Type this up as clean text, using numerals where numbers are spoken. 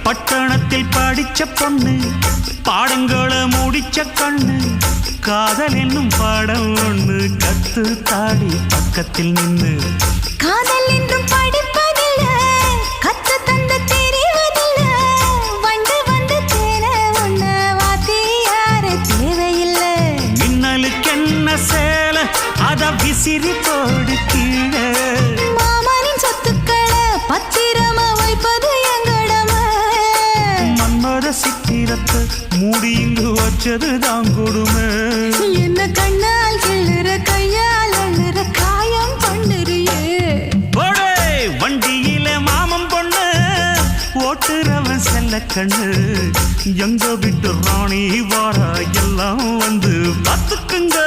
பட்டணத்தில் படிச்ச பொண்ணு பாடங்களை முடிச்ச கண்ணு காதல் என்னும் பாடம் ஒண்ணு கத்து தாடி பக்கத்தில் நின்னு காதல் என்றும் படிப்பதில்ல கத்து தந்து தெரிவதில்ல வந்து வந்து தேர ஒண்ண வாத்தி யாரு தேவையில்லை மின்னலுக்கு என்ன சேல அத விசிறி போடு கீழே மாமனின் சொத்துக்களை பத்திரமா வைப்பது எங்கடமை மன்மத சித்திரத்தை மூடி இங்கு வச்சதுதான் கொடுமை என்ன கண்ணால் கிள்ளுற கையால் அள்ளுற காயம் பண்ணுறியே வண்டியில மாமன் பொண்ணு ஓட்டுறவன் செல்ல கண்ணு எங்க விட்டு ராணி வாரா எல்லாம் வந்து பார்த்துக்குங்க